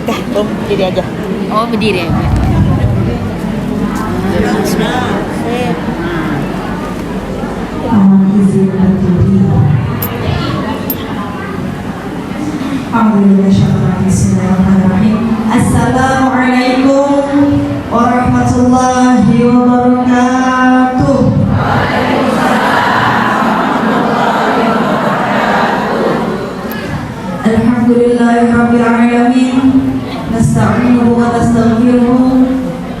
Dah, berdiri aja. Oh, berdiri aja. Mohon izin berdiri. Bismillahirrahmanirrahim. Assalamualaikum warahmatullahi wabarakatuh. Alhamdulillahirabbil alamin. Nasta'inuhu wa nastaghfiruhu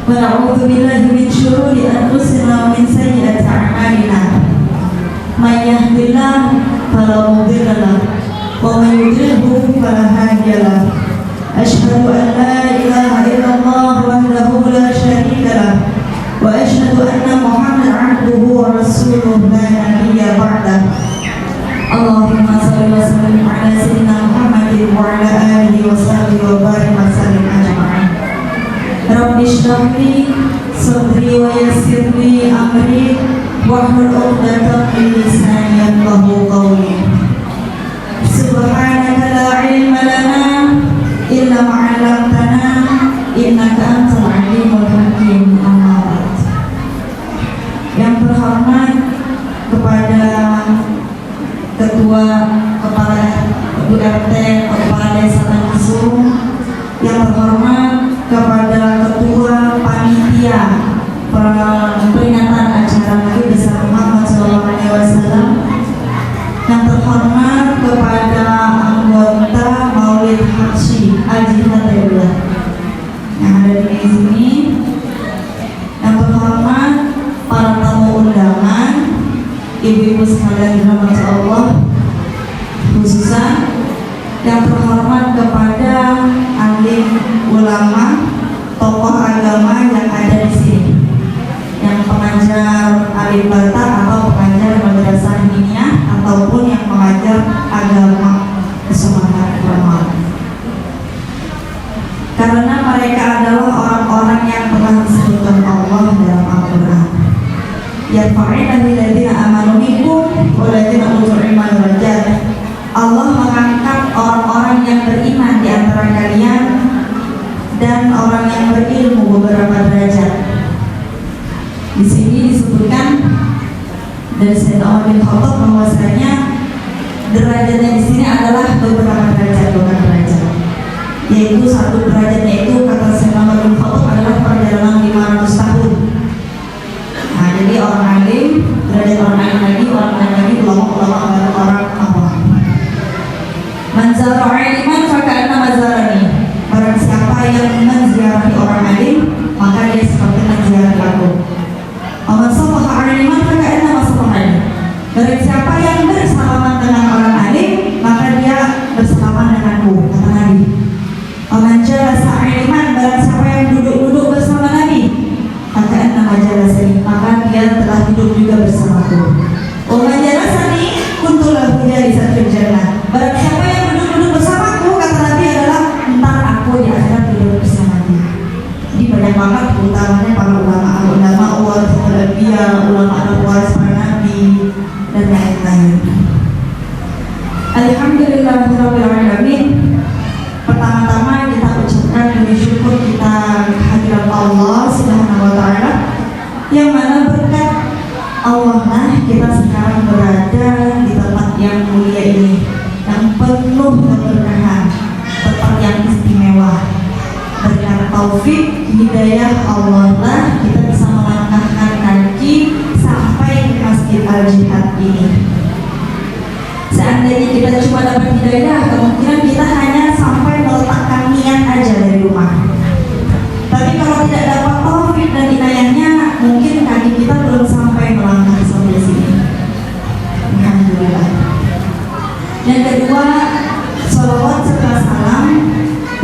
wa na'udzu billahi min syururi anfusina wa min sayyiati a'malina. May yahdihillahu fala mudilla lahu wa may yudlilhu fala hadiya lahu. Asyhadu an la ilaha illallah wahdahu la syarika lahu wa asyhadu anna Muhammadan 'abduhu wa rasuluhu la nabiyya ba'dahu. Allahumma shalli wa sallim ala sayyidina Muhammadin wa ala alihi wa sahbihi wa barik wa sallim ajma'in. Rabbi shrah li sadri wa yassir li amri wahlul 'uqdatam min lisani yafqahu qawli. Subhanaka la ilma lana illa ma 'allamtana innaka antal alimul hakim. Amma ba'd. Yang terhormat kepada Ketua Kepala RT Kepala Desa Tanjung, yang terhormat kepada Ketua Panitia peringatan acara Nabi besar Muhammad SAW, yang terhormat kepada anggota Maulid Haji Al-Jihadillah yang ada di sini, yang terhormat para tamu undangan, ibu-ibu sekalian dirahmati Allah, khususnya yang terhormat kepada alim ulama, tokoh agama yang ada di sini, yang pengajar alim bata atau pengajar madrasah diniyah ataupun yang mengajar agama keseluruhan ulama. Karena mereka adalah orang-orang yang telah disebutkan Allah dalam Al-Quran. Yarfa'ina lilladzina amanu minkum walladzina utul ilma darajat. Allah mengangkat orang-orang yang beriman di antara kalian dan orang yang berilmu beberapa derajat. Di sini disebutkan dari Sayyidina Umar bin Khattab bahwasanya derajatnya di sini adalah beberapa derajat, bukan derajat. Yaitu satu derajatnya itu kata Sayyidina Umar bin Khattab adalah perjalanan 500 tahun. Nah, jadi orang alim, derajat orang alim lagi, ulama-ulama orang awam. Man zara aliman faka'anna mazarani. Barang siapa yang menziarahi orang alim, maka dia seperti menziarahi aku. Man safaha aliman faka'anna masafahani. Barang siapa yang bersalaman dengan orang alim, maka dia bersalaman denganku, kata Nabi. Man jalasa aliman, barang siapa yang duduk-duduk bersama Nabi, faka'anna majalasani, maka dia telah hidup juga bersamaku. Man jalasani kuntu lahu jalisatul jannah. Barang siapa yang duduk-duduk bersamaku, kata Nabi, adalah entar aku di akhirat duduk bersama dia. Jadi banyak banget utamanya para ulama warasatul anbiya, ulama waris para nabi dan lain-lain. Alhamdulillahirabbil alamin. Pertama-tama kita ucapkan demi syukur kita kehadiran Allah Subhanahu wa taala, yang mana berkat Allah lah kita sekarang berada di tempat yang mulia ini, yang penuh keberkahan, tempat yang istimewa. Berkat taufik hidayah Allah lah kita bisa melangkahkan kaki sampai ke Masjid Al-Jihad ini. Seandainya kita cuma dapat hidayah, kemungkinan kita hanya sampai meletakkan niat aja dari rumah. Tapi kalau tidak dapat taufik dan hidayahnya, mungkin kaki kita belum sampai melangkah sampai sini. Alhamdulillah. Yang kedua, sholawat serta salam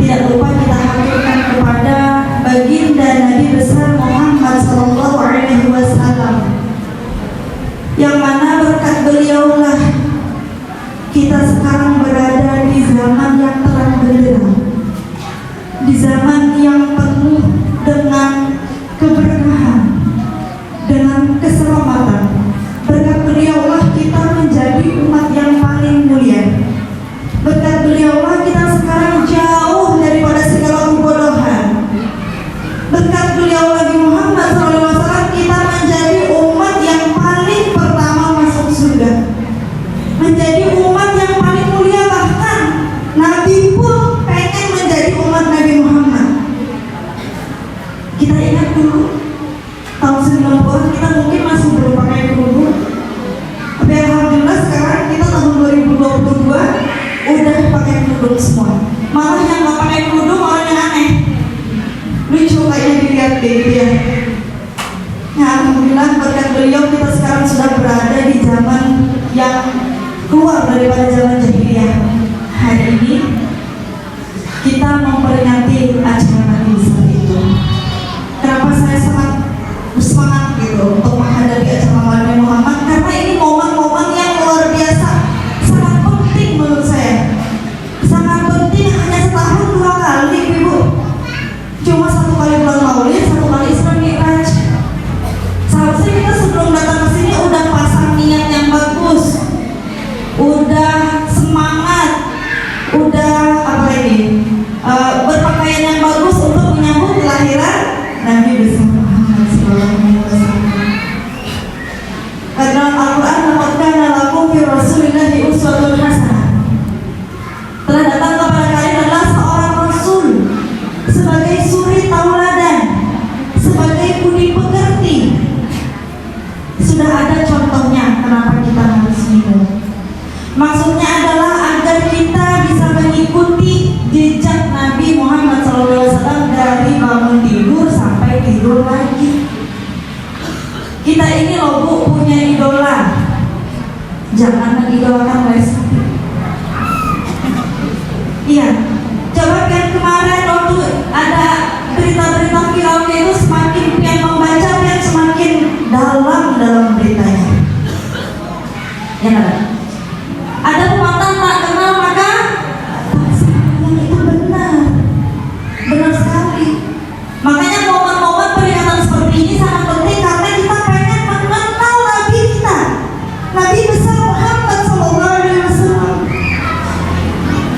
tidak lupa kita haturkan kepada baginda Nabi besar Muhammad SAW, yang mana berkat beliaulah kita sekarang berada di zaman yang Malah yang nggak pakai kerudung orang yang aneh. Lucu kayaknya dilihat deh dia. Ya alhamdulillah berkat beliau kita sekarang sudah berada di zaman yang keluar daripada zaman jahiliyah. Hari ini kita memperingati acara Nabi besar itu. Kenapa saya sangat bersemangat gitu untuk menghadapi acara Nabi Muhammad? Karena ini momen-momen yang luar biasa, sangat penting menurut saya. Sangat penting, hanya setahun 2 kali Ibu. Cuma 1 kali bulan Maulid, 1 kali Isra Mi'raj. Seharusnya kita sebelum datang ke sini udah pasang niat yang bagus, udah semangat, udah apa ini, berpakaian yang bagus untuk menyambut kelahiran Nabi besar Muhammad SAW. Karena Al-Quran mengatakan lakum fi Rasulillahi uswatun hasanah. Telah datang kepada kalian adalah seorang Rasul sebagai suri tauladan, sebagai budi pekerti. Sudah ada contohnya kenapa kita harus minum. Maksudnya adalah agar kita bisa mengikuti jejak Nabi Muhammad SAW dari bangun tidur sampai tidur lagi. Kita ini loh Bu punya idola. Jangan mengidolakan Lesti. Iya, coba kan kemarin waktu ada berita-berita viralnya itu semakin pian membaca pian semakin dalam beritanya. Ya kan? Ada pepatah tak kenal maka yang itu benar sekali. Makanya momen-momen peringatan seperti ini sangat penting karena kita pengen mengenal Nabi kita, Nabi besar Muhammad SAW,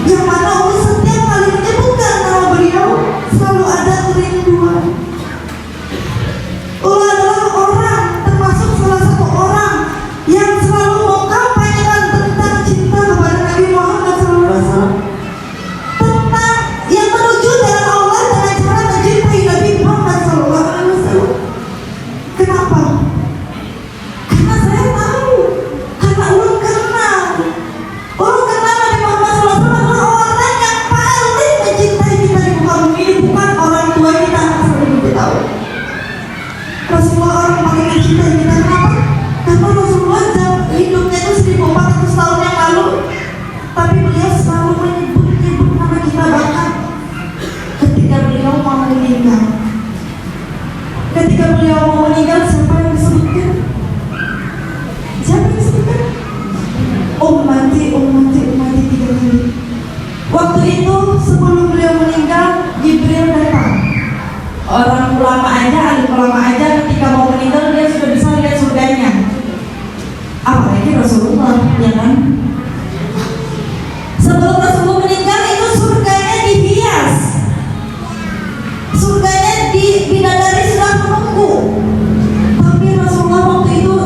yang mana Allah setiap kali menyebutkan nama beliau selalu ada kerinduan. Allah adalah orang, termasuk salah satu orang yang selalu mengkampanyekan tentang cinta kepada Nabi Muhammad SAW, tentang yang menuju jalan Allah dengan cara mencintai Nabi Muhammad SAW. Kenapa? Karena saya tahu, karena ulun kenal Nabi Muhammad SAW adalah orang yang paling mencintai kita di muka bumi ini, bukan orang tua kita. Asal kita tahu, Rasulullah orang paling mencintai kita. Kenapa? Karena Rasulullah hidupnya itu 1400 tahun yang lalu, tapi beliau selalu menyebut nama kita. Bahkan ketika beliau mau meninggal, siapa yang disebutkan? Ummati 3 kali. Waktu itu sebelum beliau meninggal, Jibril datang. Orang ulama aja ketika mau meninggal dia sudah bisa lihat surganya. Apalagi Rasulullah, ya kan? Sebelum Rasulullah meninggal itu surganya dihias, surganya di bidadari sudah menunggu. Tapi Rasulullah waktu itu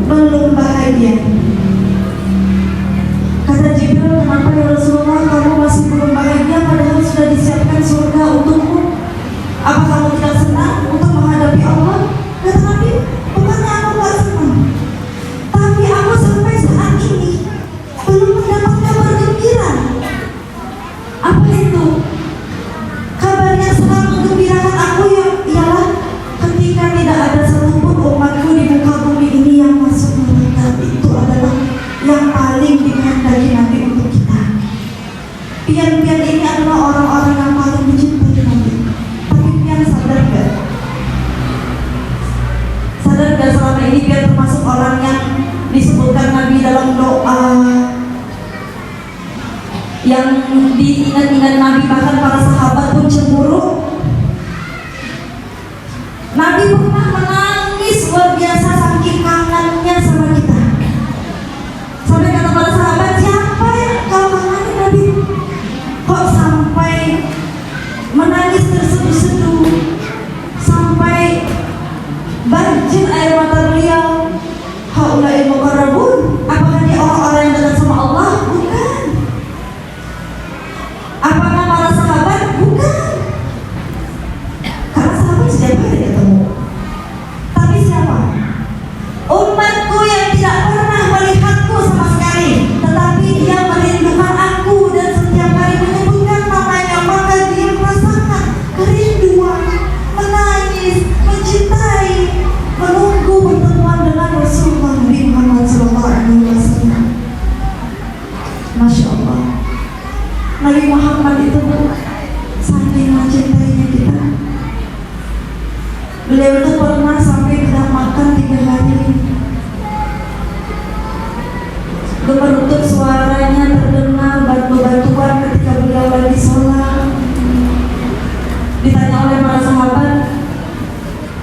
belum bahagia. Kata Jibril, kenapa ya Rasulullah kamu masih belum bahagia padahal sudah disiapkan surga untukmu? Apa kamu tidak senang untuk menghadapi Allah? Kata Nabi, bukannya aku gak senang, tapi aku sampai saat ini belum mendapat kabar gembira. Apa itu? Kabar yang sangat menggembirakan aku ialah ketika tidak ada satupun umatku di muka bumi ini yang masuk neraka. Itu adalah yang paling dikehendaki Nabi untuk kita. Pian-pian ini adalah orang-orang yang paling mencintai Nabi. Tapi pian sadar gak? Sadar gak selama ini pian termasuk orang yang disebutkan Nabi dalam doa, yang diingat-ingat Nabi, bahkan para sahabat pun cemburu. Nabi pernah menangis luar biasa saking kangennya sama kita. Sampai kata para sahabat, siapa yang kau kangeni Nabi? Kok sampai menangis terseduh-seduh, sampai banjir air mata beliau? Haulai muqarrabun, apakah dia orang-orang yang dekat sama Allah? Bukan. Apakah para sahabat? Bukan. Karena sahabat setiap hari ketemu. Ditanya oleh para sahabat,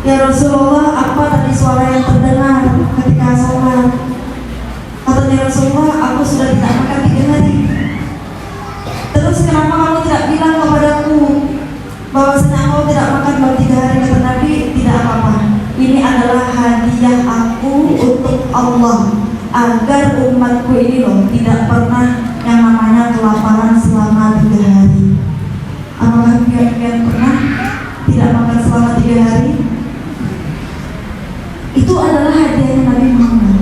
ya Rasulullah, apa tadi suara yang terdengar ketika sholat? Katanya Rasulullah, aku sudah tidak makan 3 hari. Terus kenapa kamu tidak bilang kepadaku bahwasanya aku tidak makan dalam 3 hari? Kata Nabi, tidak apa-apa. Ini adalah hadiah aku untuk Allah, agar umatku ini loh tidak pernah yang namanya kelaparan selama 3 hari. Apakah kalian pernah tidak makan selama 3 hari? Itu adalah hadiahnya Nabi Muhammad.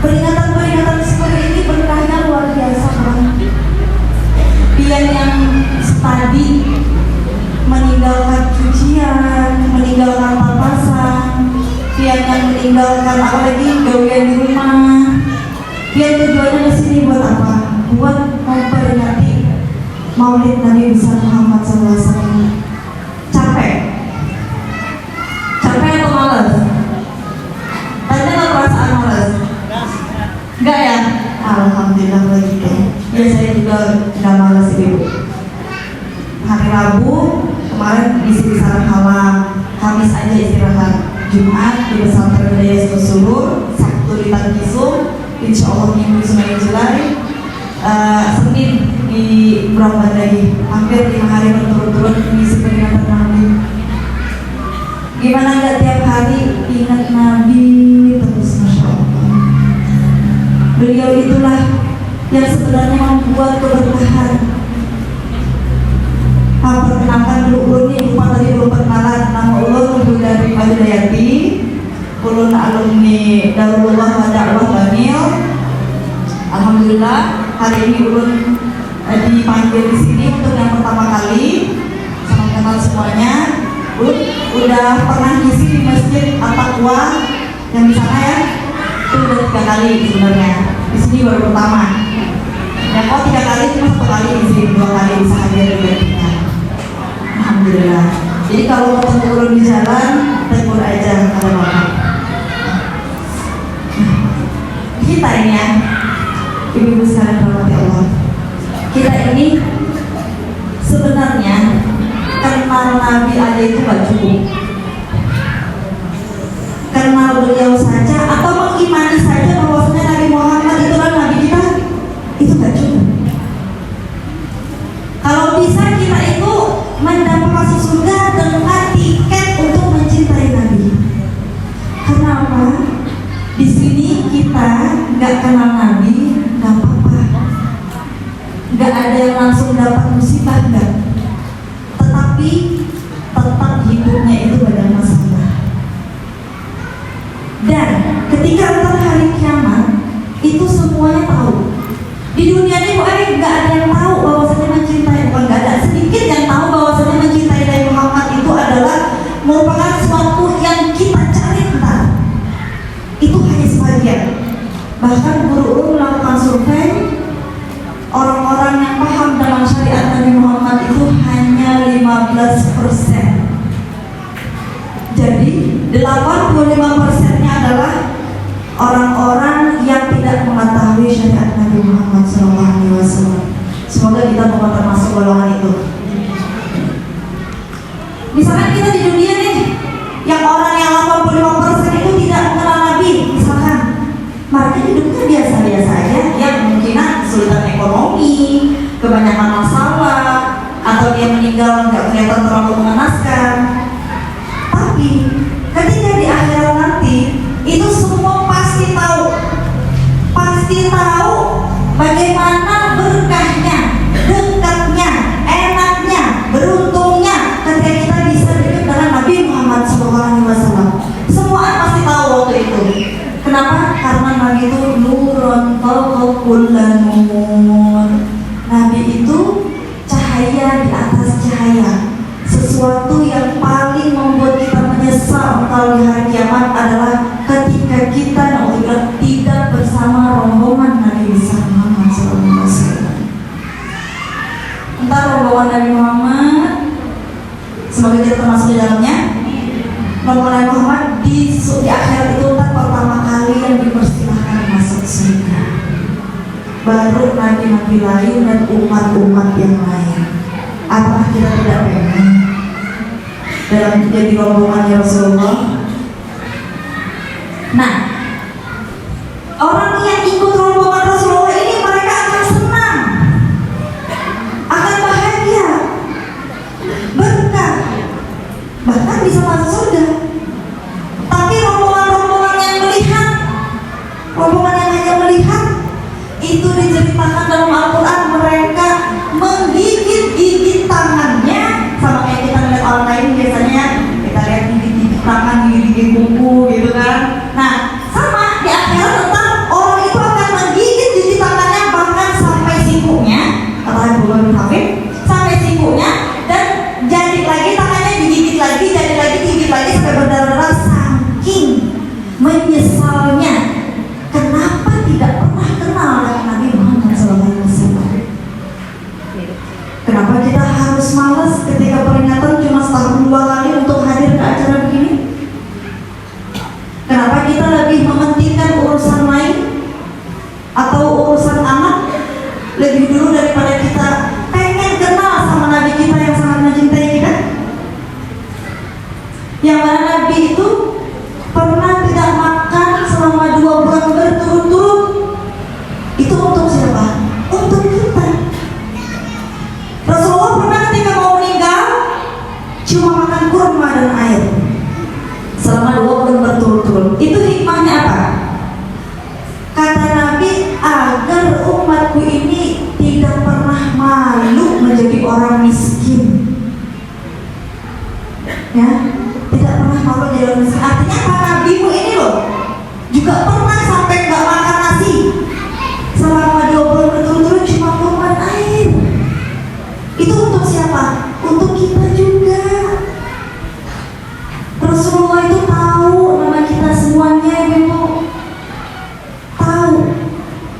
Peringatan-peringatan seperti ini berkahnya luar biasa banget. Dia yang tadi meninggalkan cucian, meninggalkan papasan, dia yang meninggalkan apalagi gawean di rumah. Dia tujuannya ke sini buat apa? Buat memperingati Maulid Nabi besar Muhammad SAW. Capek atau malas? Tanya nggak perasaan malas? Enggak ya? Alhamdulillah lagi deh. Ya saya juga nggak malas ibu. Hari Rabu kemarin di sarang halam, Kamis aja istirahat, Jumat di pesantren Daya Susulur, Sabtu di Tanjisung, Insya Allah Minggu di Sungai Jelai, Senin di Berambat lagi. Hampir 5 hari berturut-turut mengisi peringatan Nabi. Gimana nggak tiap hari ingat Nabi terus, Masya Allah. Beliau itulah yang sebenarnya membuat keberkahan. Perkenalkan dulu ulun nih, lupa tadi belum perkenalan. Nama ulun Bunda Rima Hidayati, ulun alumni Darulullah wa Da'wah Banil. Alhamdulillah hari ini ulun dipanggil di sini untuk yang pertama kali. Salam kenal semuanya. Ulun udah pernah ngisi di Masjid At-Taqwa yang di sana ya. Itu udah 3 kali sebenarnya. Di sini baru pertama. Ya kok 3 kali, cuma 1 kali di sini, 2 kali bisa hadir di Baliknya. Alhamdulillah. Jadi kalau ketemu ulun di jalan, tegur aja kalau bapak. Kita ini ya, ibu-ibu sekalian rahmati Allah. Kita ini sebenarnya kenal Nabi aja itu gak cukup. Kenal beliau saja atau mengimani saja bahwasanya Nabi Muhammad itulah Nabi kita, itu gak cukup. Kalau bisa kita itu mendapat masuk surga dengan tiket untuk mencintai Nabi. Kenapa? Di sini kita nggak kenal Nabi, nggak apa-apa. Nggak ada yang langsung dapat musibah, nggak. Tetapi tetap hidupnya itu pada masalah. Dan ketika antara hari kiamat itu semuanya tahu. Di dunia ini nggak ada yang tahu bahwasanya mencintai, bukan nggak ada, sedikit yang tahu bahwasanya mencintai Nabi Muhammad itu adalah merupakan sesuatu yang kita cari entar. Itu hanya sebagian. Bahkan guru melakukan survei, orang-orang yang paham dalam syariat Nabi Muhammad itu hanya 15%. Jadi 85%-nya adalah orang-orang yang tidak mengetahui syariat Nabi Muhammad SAW. Semoga kita bukan termasuk golongan itu. Misalkan kita di dunia nih, yang orang yang 85% itu tidak mengenal Nabi, misalkan mereka hidupnya biasa-biasa aja, yang kemungkinan kesulitan ekonomi, kebanyakan masalah, atau dia meninggal nggak kelihatan terlalu mengenaskan. Tapi ketika di akhirat nanti, itu semua pasti tahu bagaimana berkahnya, dekatnya, enaknya, beruntungnya ketika kita bisa dekat dengan Nabi Muhammad SAW. Semua pasti tahu waktu itu. Kenapa? Karena Nabi itu nurun fawqa nur. Nabi itu cahaya di atas cahaya. Sesuatu yang paling membuat kita menyesal kalau di hari kiamat adalah ketika kita tidak bersama rombongan Nabi besar Muhammad SAW. Entah rombongan Nabi Muhammad, semoga kita termasuk di dalamnya. Rombongan Nabi Muhammad di akhirat itu pertama kali yang dipersilahkan masuk surga. Baru nabi-nabi lain dan umat-umat yang lain. Apakah kita tidak pengen dalam jadi rombongannya Rasulullah? Nah, orang yang ikut rombongan Rasulullah ini mereka akan senang, akan bahagia, berkah, bahkan bisa masuk surga. Tapi rombongan-rombongan yang melihat, rombongan yang hanya melihat, itu diceritakan dalam Al-Quran mereka menggigit-gigit tangannya, sama kayak kita lihat orang lain biasanya kita lihat gigit-gigit tangan, gigit-gigit buku gitu kan. Nah, sama di akhirat tentang orang itu akan menggigit-gigit tangannya bahkan sampai sikunya, kata Ibnu Hafid, sampai sikunya, dan jadi lagi tangannya digigit lagi, jadi lagi digigit lagi sampai berdarah-darah saking menyesalnya kenapa tidak pernah kenal dengan Nabi Muhammad SAW. Kenapa kita harus malas ketika peringatan cuma setahun 2 kali untuk hadir ke acara begini? Kenapa kita lebih mementingkan urusan lain atau urusan anak lebih dulu daripada kita pengen kenal sama Nabi kita yang sangat mencintai kita? Yang mana Nabi itu pernah tidak makan selama 2 bulan berturut-turut. Itu untuk siapa? Untuk kita. Rasulullah pernah ketika mau meninggal cuma makan kurma dan air selama 2 bulan berturut-turut. Itu hikmahnya apa? Kata Nabi, agar umatku ini tidak pernah malu menjadi orang miskin. Ya, tidak pernah malu jadi orang miskin. Artinya Pak Nabimu ini loh juga pernah sampai nggak makan nasi selama 2 bulan berturut-turut, cuma kurma dan air. Itu untuk siapa? Untuk kita juga. Rasulullah itu tahu nama kita semuanya, Ibu. Tahu.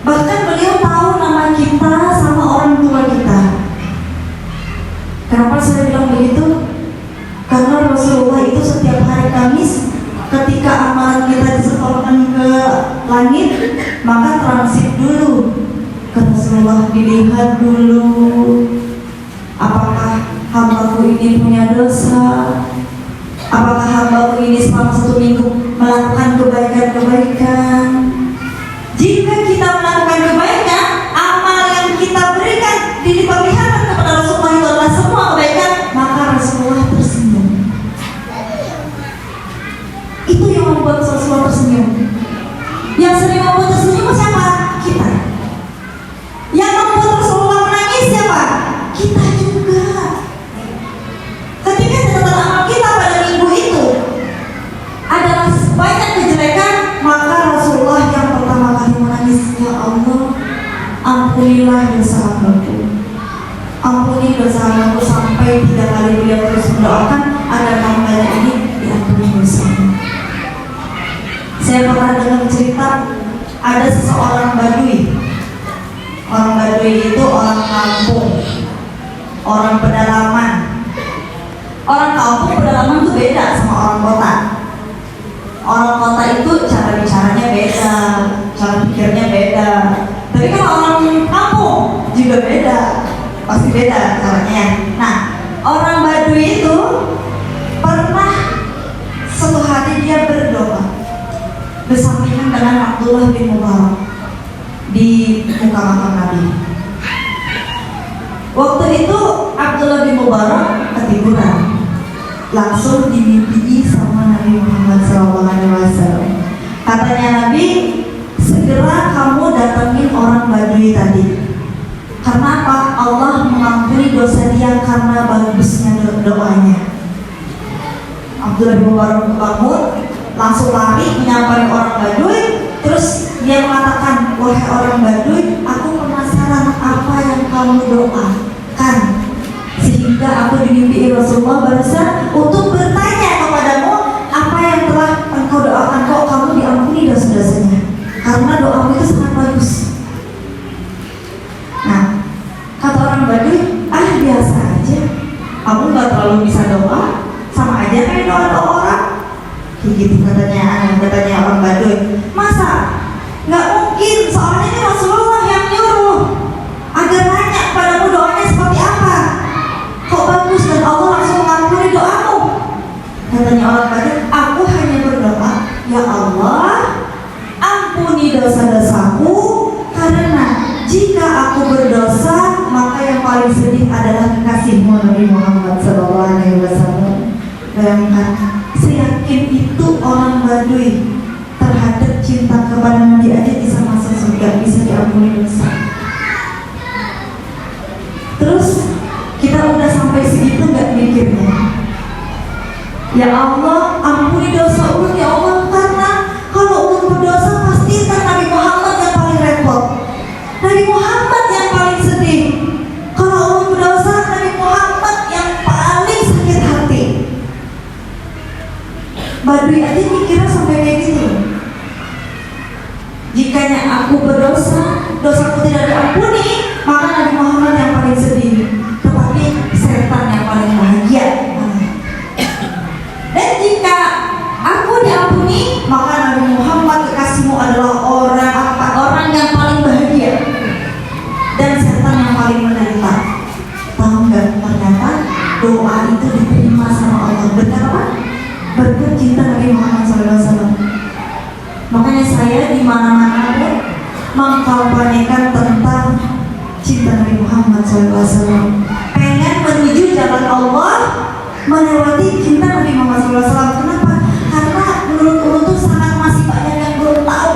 Bahkan beliau tahu nama kita sama orang tua kita. Kenapa saya bilang begitu? Karena Rasulullah itu setiap hari Kamis ketika amalan kita disetorkan ke langit, maka transit dulu ke Rasulullah, dilihat dulu apakah hambaku ini punya dosa, apakah hambaku ini selama 1 minggu melakukan kebaikan-kebaikan. Jika kita melakukan kebaikan, amal yang kita berikan diperlihatkan kepada Rasulullah itu adalah semua kebaikan, maka Rasulullah tersenyum. Itu yang membuat Rasulullah tersenyum. Yang sering membuat tersenyum siapa? Kita. Yang membuat Rasulullah menangis siapa? Kita juga. Ketika catatan amal kita pada minggu itu adalah banyak kejelekan, maka Rasulullah yang pertama kali menangis, ya Allah, ampunilah dosa hambaku, ampuni dosa hambaku, sampai 3 kali beliau terus mendoakan agar hambanya ini diampuni dosanya. Saya pernah dengar cerita ada seseorang Badui. Orang Badui itu orang kampung, orang pedalaman. Orang kampung pedalaman itu beda sama orang kota. Orang kota itu cara bicaranya beda, cara pikirnya beda. Tapi kalau orang kampung juga beda, pasti beda caranya. Nah, orang Badui itu pernah suatu hari dia berdoa bersampingan dengan Abdullah bin Mubarak di muka makam Nabi. Waktu itu Abdullah bin Mubarak ketiduran, langsung dimimpi sama Nabi Muhammad SAW. Katanya Nabi, segera kamu datangin orang Badui tadi. Karena apa? Allah mengampuni dosa dia karena bagusnya doanya. Abdullah bin Mubarak bangun, langsung lari menyampai orang Badui. Terus dia mengatakan, wahai orang Badui, aku penasaran apa yang kamu doakan, sehingga aku dimimpi Rasulullah barusan untuk bertanya kepadamu apa yang telah engkau doakan, kok kamu diampuni dosa-dosanya karena doamu itu sangat bagus. Nah, kata orang Badui, biasa aja, kamu gak terlalu bisa doa, sama aja kayak doa-doa orang. Gitu katanya orang Badui. Masa? Nggak mungkin, soalnya ini Rasulullah yang nyuruh agar nanya padamu doanya seperti apa. Kok bagus Katanya orang Badui, aku hanya berdoa, ya Allah, ampuni dosa-dosaku, karena jika aku berdosa, maka yang paling sedih adalah kekasihmu Nabi Muhammad SAW. Bayangkan, seyakin itu orang Badui terhadap cinta kepada Nabi aja bisa masuk surga, bisa diampuni dosa. Terus kita udah sampai segitu nggak mikirnya? Ya Allah, ampuni dosa ulun ya Allah, karena kalau ulun berdosa pasti kan Nabi Muhammad yang paling repot, Nabi Muhammad yang paling sedih. Kalau ulun berdosa, Nabi Muhammad yang paling sakit hati. Badui aja mikirnya sampai kayak gitu. Jikanya aku berdosa, dosaku tidak diampuni, maka Nabi Muhammad yang paling sedih, tetapi setan yang paling bahagia. Dan jika aku diampuni, maka Nabi Muhammad kekasihmu adalah orang yang paling bahagia, dan setan yang paling menderita. Tahu nggak? Ternyata doa itu diterima sama Allah. Benar apa? Berkat cinta Nabi Muhammad SAW. Makanya saya di mana-mana pun mengkampanyekan tentang cinta Nabi Muhammad SAW. Pengen menuju jalan Allah, melewati cinta Nabi Muhammad SAW. Kenapa? Karena menurut ulun tuh sangat masih banyak yang belum tahu.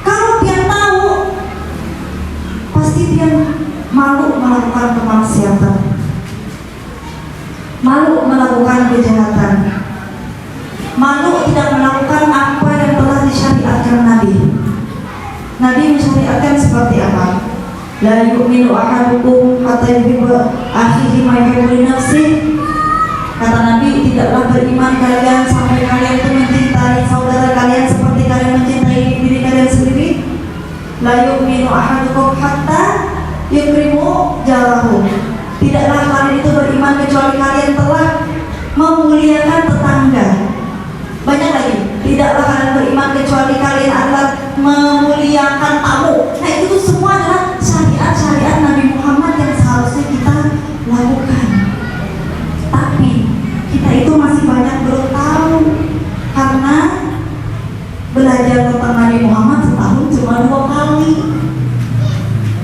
Kalau dia tahu, pasti dia malu melakukan kemaksiatan, malu melakukan kejahatan, malu tidak melakukan apa yang telah disyariatkan Nabi. Nabi mensyariatkan seperti apa? La yu'minu ahadukum hatta yuhibba akhihi ma yuhibbu li nafsihi. Kata Nabi, tidaklah beriman kalian sampai kalian itu mencintai saudara kalian seperti kalian mencintai diri kalian sendiri. La yu'minu ahadukum hatta yukrimu jarahu. Tidaklah kalian itu beriman kecuali kalian telah memuliakan tetangga. Banyak lagi, tidaklah kalian beriman kecuali kalian adalah memuliakan tamu. Nah itu tuh semua adalah syariat-syariat Nabi Muhammad yang seharusnya kita lakukan. Tapi kita itu masih banyak belum tahu, karena belajar tentang Nabi Muhammad setahun cuma 2 kali.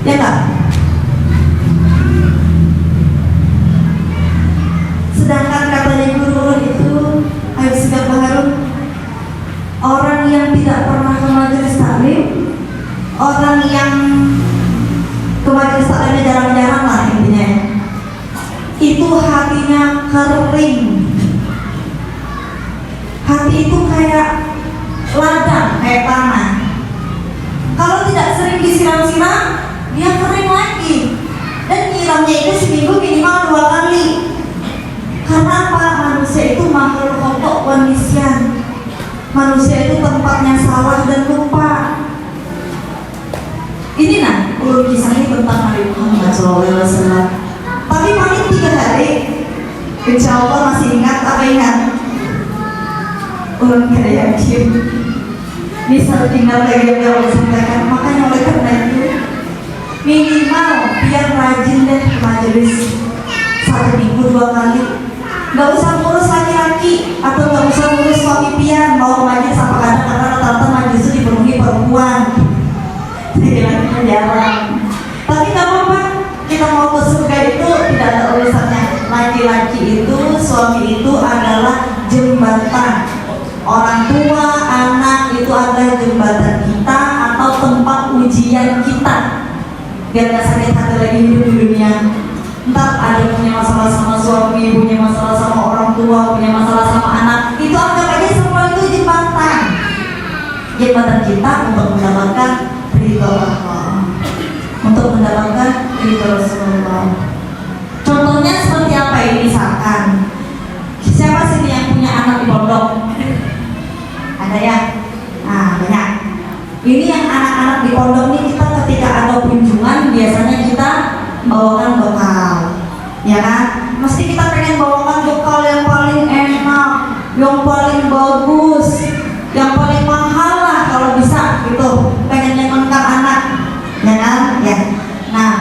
Ya kan? Sedangkan katanya guru itu Habib Sigap Baharun, orang yang tidak pernah ke majelis taklim, orang yang ke majelis taklimnya jarang-jarang lah intinya, itu hatinya kering. Hati itu kayak ladang, kayak tanah. Kalau tidak sering disiram-siram, dia kering lagi. Dan nyiramnya itu seminggu minimal 2 kali. Karena apa? Manusia itu makhluk khotok wan nisyan. Manusia itu tempatnya salah dan lupa. Ini nah, ulun kisahnya tentang Nabi Muhammad SAW. Tapi paling 3 hari, insya Allah masih ingat. Apa ingat? Ulun tidak yakin. Bisa tinggal lagi yang Allah sampaikan. Makanya oleh karena itu, minimal biar rajin deh ke majelis 1 minggu 2 kali. Gak usah ngurus laki-laki atau gak usah ngurus suami pian mau majelis apa kadang karena rata-rata majelis itu dipenuhi perempuan. Laki-laki jarang. Tapi gak apa-apa, kita mau ke surga itu tidak ada urusannya. Laki-laki itu, suami itu adalah jembatan. Orang tua, anak itu adalah jembatan kita atau tempat ujian kita. Biar gak sakit hati lagi hidup di dunia. Entar ada punya masalah sama suami, punya masalah sama orang tua, punya masalah sama anak, itu anggap aja semua itu jembatan. Jembatan kita untuk mendapatkan ridho Allah, untuk mendapatkan ridho Rasulullah. Contohnya seperti apa ini? Misalkan siapa sih yang punya anak di pondok? Ada ya? Nah banyak. Ini yang anak-anak di pondok nih, kita ketika ada kunjungan biasanya kita bawakan bekal, ya kan? Mesti kita pengen bawakan bekal yang paling enak, yang paling bagus, yang paling mahal lah kalau bisa gitu. Pengen nyenengkan anak, ya kan? Ya. Nah,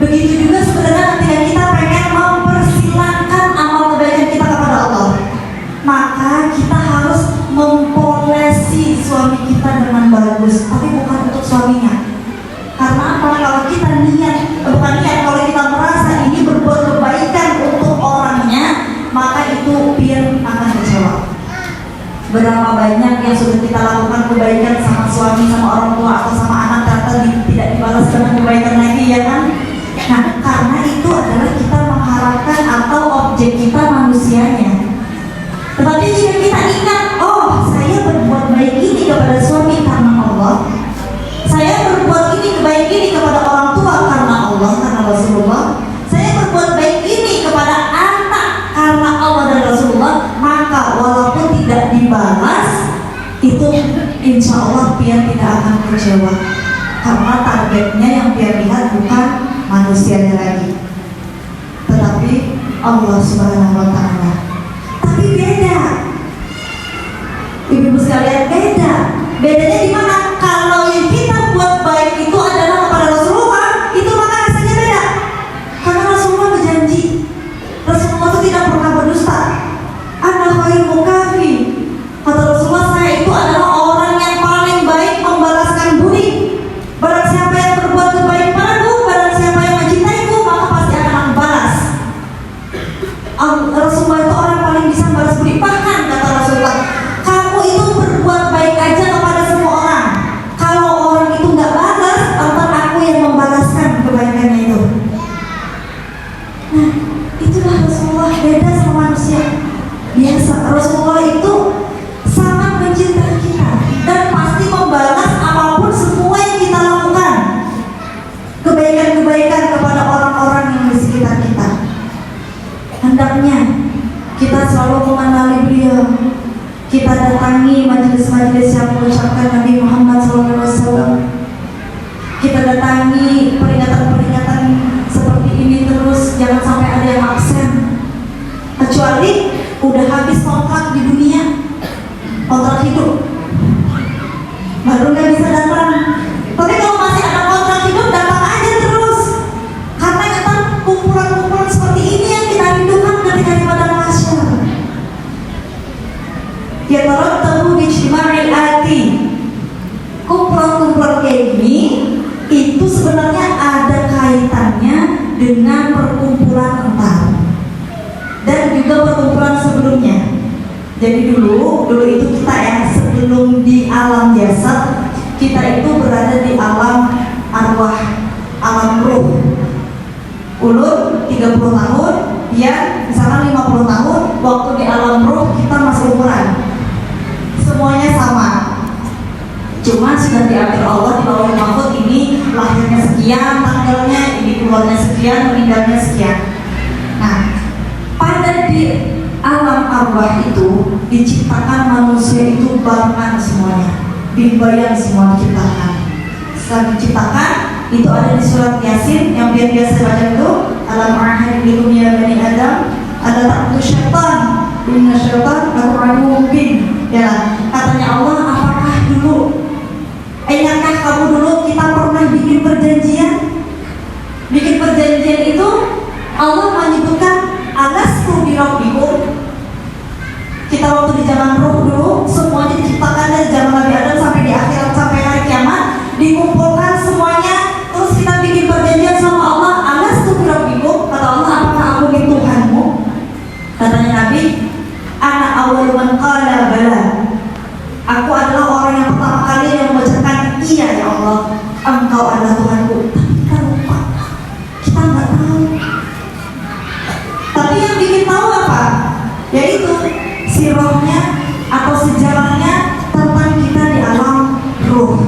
begitu juga sebenarnya ketika kita pengen mempersilahkan amal kebaikan kita kepada Allah. Maka suami, sama orang tua, atau sama anak ternyata tidak dibalas dengan kebaikan lagi, ya kan? Nah, karena itu adalah kita mengharapkan atau objek kita manusianya. Tetapi jika kita ingat, oh saya berbuat baik ini kepada suami karena Allah, saya berbuat baik ini kepada orang tua karena Allah, karena Rasulullah, saya berbuat baik ini kepada anak karena Allah dan Rasulullah, maka walaupun tidak dibalas, itu insya Allah dia tidak akan kecewa, karena targetnya yang dia lihat bukan manusianya lagi, tetapi Allah Subhanahu wa Ta'ala. Tapi beda, ibu-ibu sekalian, beda. Bedanya di mana? Kalau yang kita buat baik itu adalah kepada Rasulullah, itu maka rasanya beda. Karena Rasulullah berjanji, Rasulullah itu tidak pernah berdusta. Ana khairul mukafi. Kata Rasulullah, saya itu adalah orang yang paling baik membalaskan budi. Barang siapa yang berbuat baik padaku, barang siapa yang mencintaiku, maka pasti akan aku balas. Rasulullah itu orang paling bisa membalas budi. Bahkan kata Rasulullah, kamu itu berbuat baik aja kepada semua orang. Kalau orang itu nggak balas, ntar aku yang membalaskan kebaikannya itu. Nah, itulah Rasulullah, beda sama manusia biasa. Rasulullah itu sangat mencintai kita dan pasti membalas apapun semua yang kita lakukan, kebaikan-kebaikan kepada orang-orang yang di sekitar kita. Hendaknya kita selalu mengenali beliau. Kita datangi majelis-majelis yang mengucapkan Nabi Muhammad SAW. Kita datangi peringatan-peringatan seperti ini terus, jangan sampai ada yang absen. Kecuali udah habis kontrak di dunia, kontrak hidup, baru nggak bisa datang. Tapi kalau masih ada kontrak hidup, datang aja terus. Karena memang kumpulan-kumpulan seperti ini yang kita rindukan ketika di padang mahsyar. Ya tarattabu bi ijtima'il ati. Kumpulan-kumpulan kayak gini itu sebenarnya ada kaitannya dengan perkumpulan entar dan juga perkumpulan sebelumnya. Jadi dulu itu kita ya, sebelum di alam jasad, kita itu berada di alam arwah, alam ruh. Ulun 30 tahun, dia misalkan 50 tahun, waktu di alam ruh kita masih umuran. Semuanya sama, cuma sudah diatur Allah di bawah mahfud, ini lahirnya sekian, tanggalnya, ini keluarnya sekian, meninggalnya sekian. Nah, pada di alam arwah itu diciptakan manusia itu barengan semuanya, bimbayang semua diciptakan. Setelah diciptakan, itu ada di surat Yasin yang biasa baca itu, alam ahad bikum ya bani Adam, ada takut syaitan, inna syaitan lakum mubin. Ya, katanya Allah, apakah dulu, ingatkah kamu dulu kita pernah bikin perjanjian? Bikin perjanjian itu Allah menyebutkan alastu birabbikum. Kita waktu di zaman ruh dulu, semuanya diciptakan dari zaman Nabi Adam sampai di akhirat, sampai hari kiamat, dikumpulkan semuanya, terus kita bikin perjanjian sama Allah, alastu birabbikum. Kata Allah, apakah aku ini Tuhanmu? Katanya Nabi, ana awwalu man qala bala. Aku adalah orang yang pertama kali yang mengucapkan iya ya Allah, Engkau adalah Tuhanku. Tapi kita lupa, kita nggak tahu. Tapi yang bikin tahu apa? Yaitu sirahnya atau sejarahnya tentang kita di alam ruh.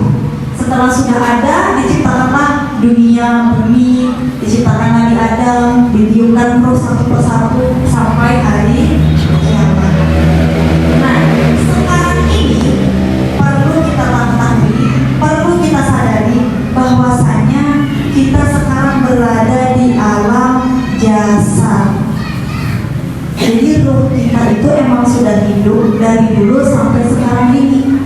Setelah sudah ada, diciptakanlah dunia, bumi, diciptakan Nabi Adam, ditiupkan ruh satu persatu sampai hari kiamat. Nah, sekarang ini perlu kita ketahui, perlu kita sadari bahwasanya kita sekarang berada di alam jasad. Jadi ruh kita itu emang sudah hidup dari dulu sampai sekarang ini.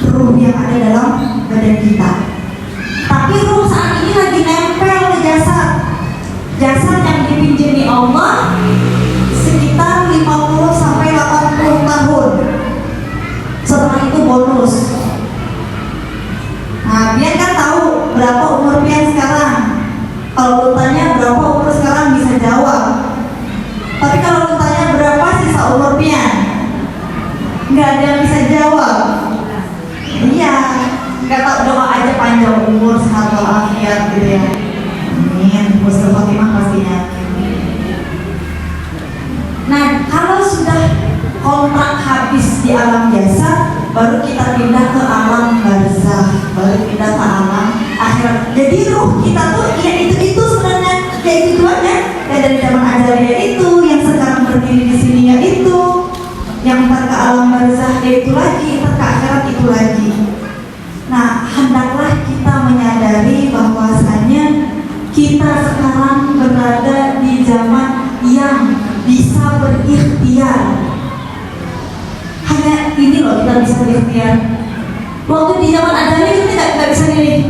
Ruh yang ada dalam badan kita. Tapi ruh saat ini lagi nempel ke jasad. Jasad yang dipinjami Allah sekitar 50 sampai 80 tahun. Setelah itu bonus. Nah, Pian kan tahu berapa umur Pian sekarang. Kalau bertanya berapa umur sekarang bisa jawab. Tapi kalau bertanya berapa sisa umur Pian, nggak ada yang bisa jawab. Iya, baru kita pindah ke alam barzakh, baru pindah ke alam akhirat. Jadi ruh kita tuh ya itu sebenarnya ya itu aja. Ya dari zaman ajalia itu, yang sekarang berdiri di sini ya itu, yang ntar ke alam barzakh ya itu lagi, ntar ke akhirat itu lagi. Nah, hendaklah kita menyadari bahwasanya kita sekarang berada di zaman yang bisa berikhtiar. Hanya ini loh kita bisa berikhtiar. Waktu di zaman ajalia itu tidak bisa milih.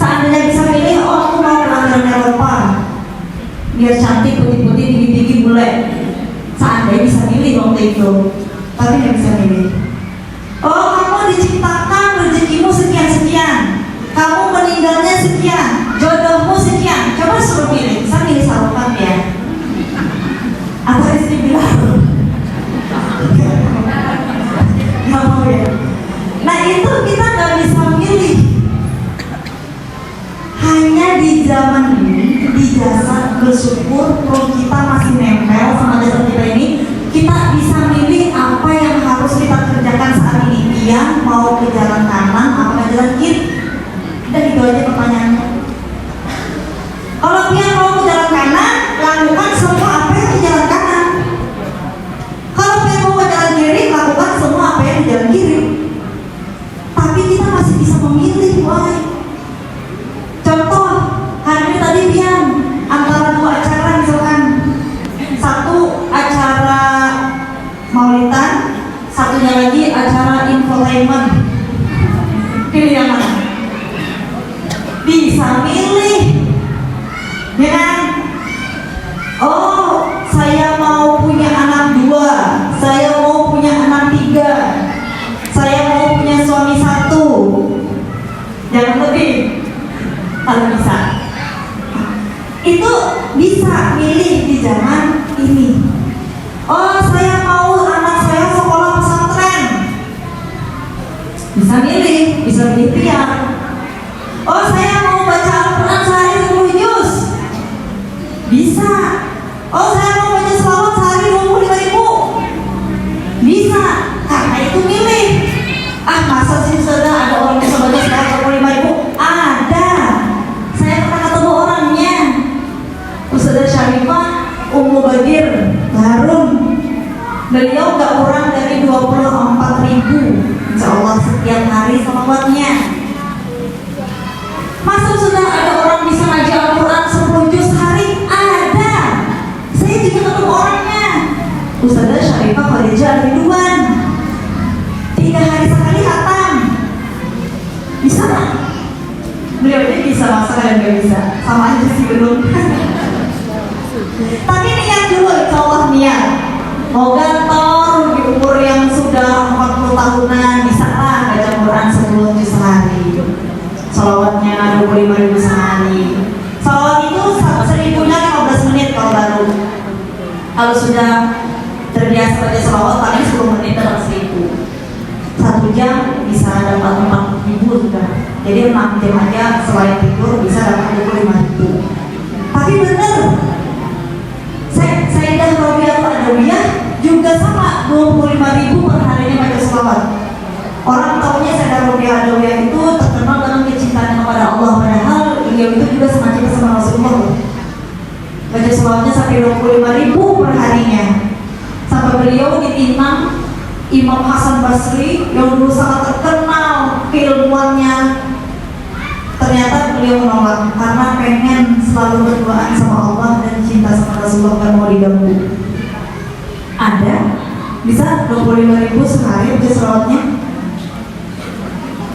Seandainya bisa milih, oh aku mau kelahiran Eropa, biar cantik, putih-putih, tinggi-tinggi, bule. Seandainya bisa milih waktu itu, tapi nggak bisa milih. Oh, kamu diciptakan rezekimu sekian-sekian, kamu meninggalnya sekian, jodohmu sekian. Coba suruh pilih, saya milih Sarukan ya, atau istri bilang nggak mau ya. Nah itu kita nggak bisa milih. Hanya di zaman ini, di jasa bersyukur, kalau kita masih nempel sama jasa kita ini, kita bisa milih apa yang harus kita kerjakan saat ini. Dia mau ke jalan kanan, apa ke jalan kiri. Dan itu aja pertanyaannya. Kalau dia mau ke jalan kanan, lakukan semua apa yang di jalan kanan. Kalau dia mau ke jalan kiri, lakukan semua apa yang di jalan kiri. Tapi kita masih bisa memilih, why? Contoh, hari ini tadi Bian antara dua acara misalkan, satu acara maulidan, satunya lagi acara infotainment. Pilih yang mana? Bisa milih, ya kan? Oh, saya mau punya anak 2, saya mau punya anak 3, saya mau punya suami 1. Jangan lebih. Kalau bisa, itu bisa milih di zaman ini. Oh, saya mau anak saya sekolah pesantren, bisa milih, bisa milih pilihan. Oh, saya mau baca Al-Quran sehari 10 juz, bisa. Oh, saya mau baca selawat sehari 25.000, bisa. Karena itu milih. Ah, masa sih sudah ada orang bisa baca selawat 25.000? Ada. Saya pernah ketemu orangnya, Ustazah Syarifah Ummu Badir Harun. Beliau gak kurang dari 24.000 insya Allah setiap hari salawatnya. Masa sudah ada orang bisa ngaji Al-Quran 10 juz sehari? Ada. Saya juga ketemu orangnya, Ustazah Syarifah Khadijah Ridwan, 3 hari sekali khatam. Bisa gak? Beliau ini bisa, masa kalian gak bisa? Sama aja sih belum. Tapi niat dulu, insya Allah niat. Mau gantor di umur yang sudah 40 tahunan, bisa lah baca Quran 10 juz sehari, salawatnya 25.000 sehari. Salawat itu 1000-nya 15 menit kalau baru. Kalau sudah terbiasa baca salawat paling 10 menit dapat 1000. 1 jam bisa dapat 4.000 sudah. Jadi 6 jam aja selain tidur bisa dapat 25.000. Tapi bener, Sayyidah Rabi'ah Adawiyah juga sama 25.000 per harinya baca salawat. Orang taunya Sayyidah Rabi'ah Adawiyah itu terkenal dengan kecintaannya kepada Allah, padahal beliau itu juga sengaja bersama Rasulullah. Baca salawatnya sampai 25.000 per harinya. Sampai beliau ditimang Imam Hasan Basri yang dulu sangat terkenal keilmuannya. Ternyata beliau menolak karena pengen selalu berduaan sama Allah dan cinta sama Rasulullah, kan mau diganggu. Ada bisa 25.000 sehari baca salawatnya.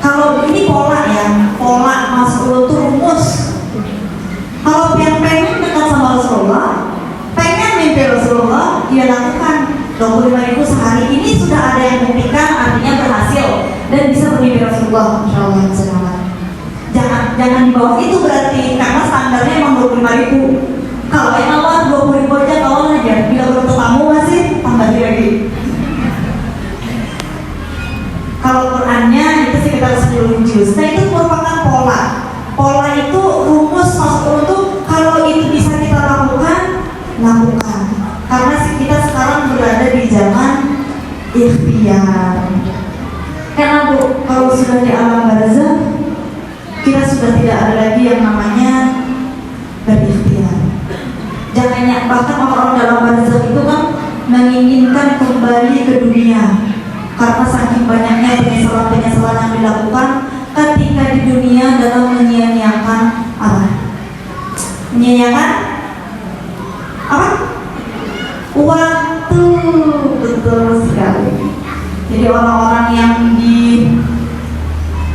Kalau ini pola ya, pola Mas'ul itu rumus. Kalau yang pengen dekat sama Rasulullah, pengen mimpi Rasulullah, dia lakukan 25.000 sehari. Ini sudah ada yang buktikan, artinya berhasil dan bisa bermimpi Rasulullah. Insyaallah selamat. Jangan di bawah itu berarti, karena standarnya emang 25.000. Kalau yang awal 20.000 aja kawan aja. Bila bertemu masih tambah lagi. Kalau Qurannya itu sekitar 10 juz. Nah itu merupakan pola. Pola itu rumus masuk untuk kalau itu bisa kita lakukan, lakukan. Karena kita sekarang berada di zaman ikhtiar. Karena Bu, kalau sudah di alam barzakh, kita sudah tidak ada lagi yang namanya berikhtiar. Jangan, bahkan orang-orang dalam barzakh itu kan menginginkan kembali ke dunia karena saking banyaknya penyesalan-penyesalan yang dilakukan ketika di dunia dalam menyia-nyiakan apa? Menyia-nyiakan apa? Waktu. Betul sekali. Jadi orang-orang yang di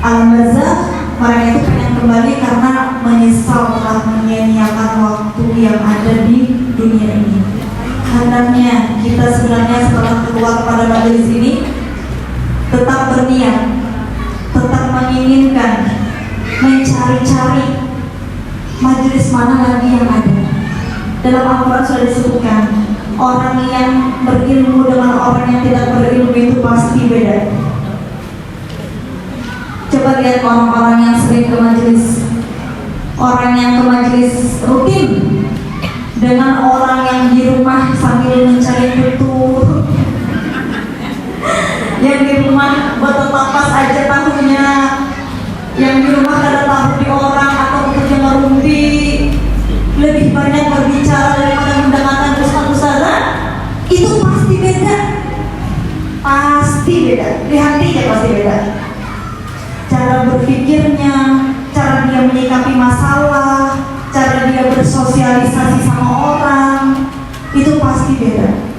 alam barzakh, mereka itu pengen kembali karena menyesal telah menyia-nyiakan waktu yang ada di dunia ini. Hendaknya kita sebenarnya setelah keluar pada majelis ini tetap berniat, tetap menginginkan, mencari-cari majelis mana lagi yang ada. Dalam Al-Quran sudah disebutkan, orang yang berilmu dengan orang yang tidak berilmu itu pasti beda. Coba lihat orang-orang yang sering ke majelis, orang yang ke majelis rutin, dengan orang yang di rumah sambil mencari tutur, yang di rumah bertetapas aja tahunya, yang di rumah ada tahu di orang atau bekerja merumpi, lebih banyak berbicara daripada mendengarkan ustaz-ustazah, itu pasti beda. Pasti beda, di hatinya pasti beda. Cara berpikirnya, cara dia menyikapi masalah, cara dia bersosialisasi sama orang, itu pasti beda.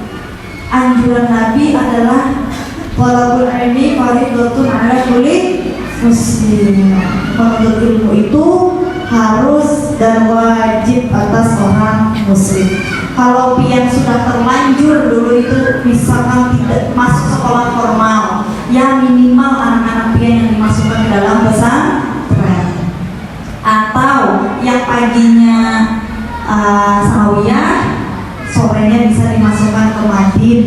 Anjuran Nabi adalah walabul ilmi fardhatun ala kulli muslim. Menuntut ilmu itu harus dan wajib atas orang muslim. Kalau pian sudah terlanjur dulu itu misalkan tidak masuk sekolah formal, ya minimal anak-anak pian yang dimasukkan ke dalam pesantren, atau yang paginya sanawiyah, sorenya bisa dimasukkan ke madin,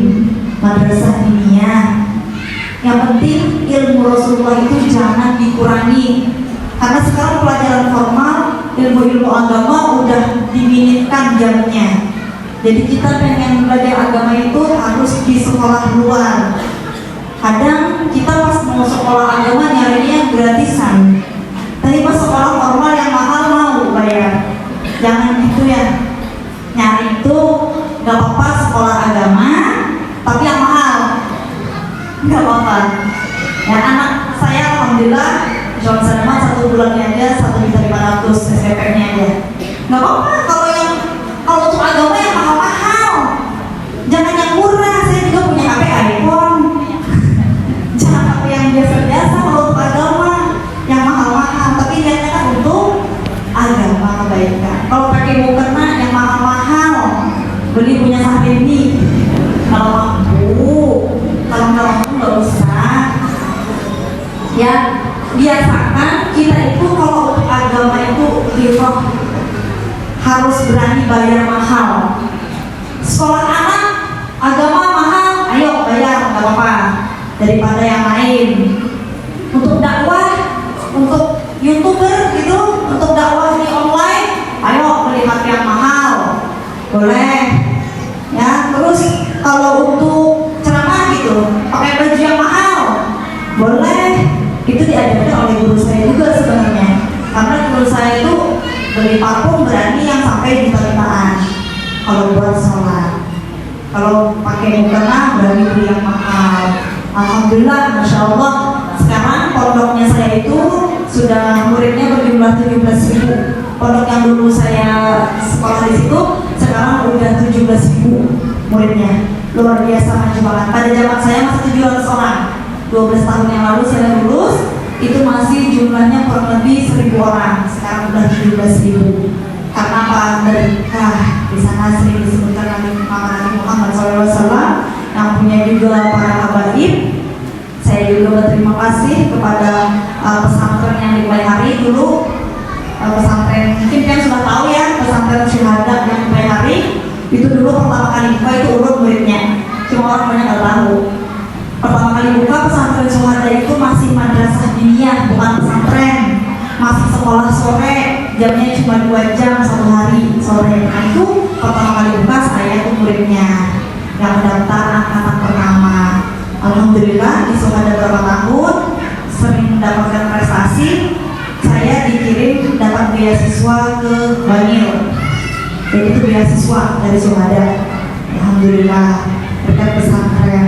madrasah diniyah. Yang penting ilmu Rasulullah itu jangan dikurangi, karena sekarang pelajaran formal ilmu-ilmu agama udah diminimkan jamnya. Jadi kita pengen belajar agama itu harus di sekolah luar. Kadang kita pas mau sekolah agama nyarinya gratisan, tapi pas sekolah formal yang mahal mau bayar. Jangan gitu ya. Nyari itu gak apa-apa sekolah agama, tapi yang mahal gak apa-apa. Ya, anak saya alhamdulillah John Sademan 1 bulannya aja 1.500.000 SPP-nya aja. Gak apa-apa kalau untuk agama yang mahal-mahal. Jangan yang murah. Saya juga punya HP iPhone. Jangan HP yang biasa-biasa. Kalau untuk agama yang mahal-mahal, tapi niatnya kan untuk agama kebaikan. Kalau pakai mukena yang mahal-mahal, beli punya sahib ini. Kalau mampu, kalau nggak mampu nggak usah. Ya, biasakan kita itu kalau untuk agama itu harus berani bayar mahal. Sekolah anak agama mahal, ayo bayar, nggak apa-apa, daripada yang lain. Untuk dakwah, untuk YouTuber gitu, untuk dakwah di online, ayo beli HP yang mahal, boleh. Ya, terus kalau untuk ceramah gitu, pakai baju yang mahal, boleh. Itu diajarkan oleh guru saya juga sebenarnya, karena guru saya itu beli parfum berani yang sampai juta-jutaan kalau buat sholat. Kalau pakai mukena berani beli yang mahal. Alhamdulillah, Masya Allah, sekarang pondoknya saya itu sudah muridnya berjumlah 17.000. Pondok yang dulu saya sekolah di situ sekarang udah 17.000 muridnya. Luar biasa, Masya Allah. Pada zaman saya masih 700 orang. 12 tahun yang lalu saya lulus, itu masih jumlahnya kurang lebih 1.000 orang. Sekarang udah 17.000. Karena Pak berkah di sana sering disebutkan Nabi Muhammad SAW yang punya juga para habaib. Saya juga berterima kasih kepada pesantren yang di Bayhari dulu. Pesantren mungkin kalian sudah tahu ya, pesantren Syuhada yang di Bayhari itu dulu pertama kali buka itu urut muridnya, cuma orang banyak nggak tahu. Pertama kali buka pesantren Syuhada itu masih madrasah diniyah, bukan pesantren, masih sekolah sore, jamnya cuma 2 jam satu hari sore. Nah itu pertama kali buka saya itu muridnya yang mendaftar angkatan pertama. Alhamdulillah di Syuhada berapa tahun Bangil. Jadi itu beasiswa dari Sumada. Alhamdulillah berkat pesantren.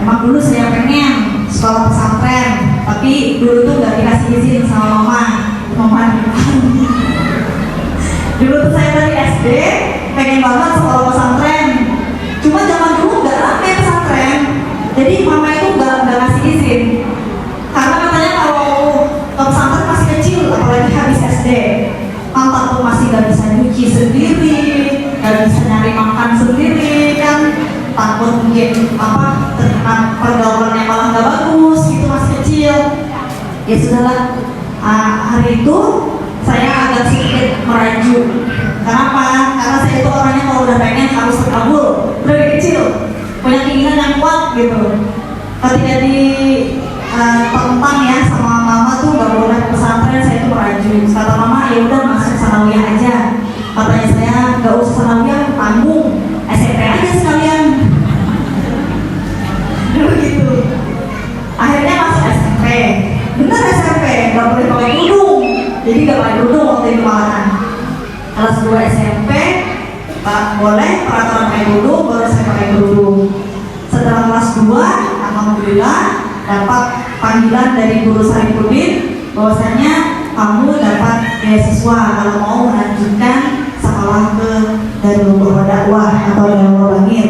Emang dulu saya pengen sekolah pesantren, tapi dulu tuh gak dikasih izin sama mama. Dulu tuh saya dari SD pengen banget sekolah pesantren. Cuma zaman dulu gak rame pesantren, jadi mama itu gak ngasih izin. Karena katanya kalau ke pesantren masih kecil, apalagi habis SD, mama tuh masih gak bisa nyuci sendiri, gak bisa nyari makan sendiri kan, takut mungkin terkena pergaulan yang malah gak bagus, itu masih kecil. Ya sudahlah, hari itu saya agak sedikit merajuk. Kenapa? Karena saya itu orangnya kalau udah pengen harus terkabul dari kecil, punya keinginan yang kuat gitu. Ketika tentang ya sama mama tuh gak boleh ke pesantren, saya itu merajuk. Kata mama, ya udah masuk sanawiyah aja. Katanya saya gak usah sanawiyah, tanggung SMP aja sekalian. Dulu gitu. Akhirnya masuk SMP. Bener SMP, gak boleh pakai kerudung. Jadi gak pakai kerudung waktu itu malahan. Kelas 2 SMP, boleh peraturan pakai kerudung, baru saya pakai kerudung. Setelah kelas 2, alhamdulillah dapat panggilan dari guru Saripudin bahwasanya kamu dapat beasiswa kalau mau melanjutkan sekolah ke Darul Dakwah atau Darul Bangil.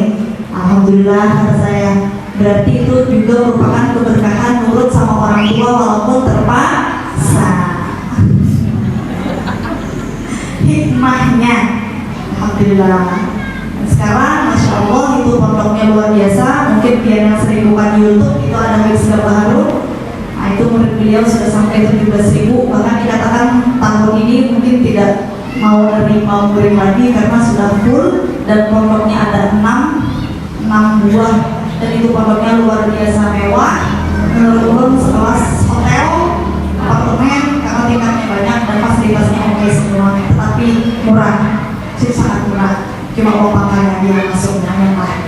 Alhamdulillah kata saya. Berarti itu juga merupakan keberkahan nurut sama orang tua walaupun terpaksa. Hikmahnya, alhamdulillah. Sekarang masya Allah itu pondoknya luar biasa. Mungkin dia yang sering buka di YouTube itu ada website baru. Nah itu murid beliau sudah sampai 17.000. Bahkan dikatakan tahun ini mungkin tidak mau murid lagi karena sudah full dan pondoknya ada 6 buah. Dan itu pondoknya luar biasa mewah. Menurut sekelas hotel, apartemen karena tingkatnya banyak dan fasilitasnya oke semua. Tetapi murah, sangat murah. Cuma mau pakaian dia masuknya yang lain.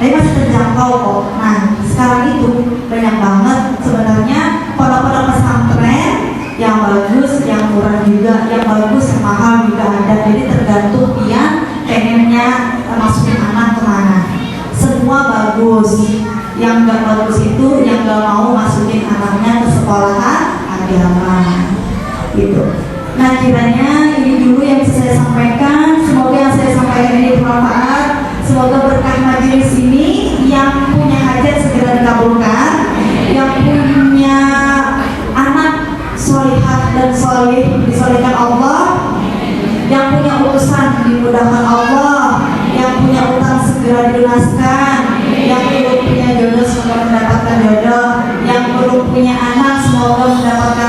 Tapi masih terjangkau kok. Nah sekarang itu banyak banget sebenarnya pondok-pondok pesantren yang bagus, yang murah juga, yang bagus, yang mahal juga ada. Jadi tergantung dia pengennya masukin anak kemana. Semua bagus. Yang gak bagus itu yang gak mau masukin anaknya ke sekolahan agama gitu. Nah kiranya ini dulu yang bisa saya sampaikan. Semoga yang saya sampaikan ini bermanfaat. Semoga berkah majelis ini. Yang punya hajat segera dikabulkan. Yang punya anak solihah dan solih disolihkan Allah. Yang punya urusan dimudahkan Allah. Yang punya utang segera dilunaskan. Yang belum punya jodoh semoga mendapatkan jodoh. Yang belum punya anak semoga mendapatkan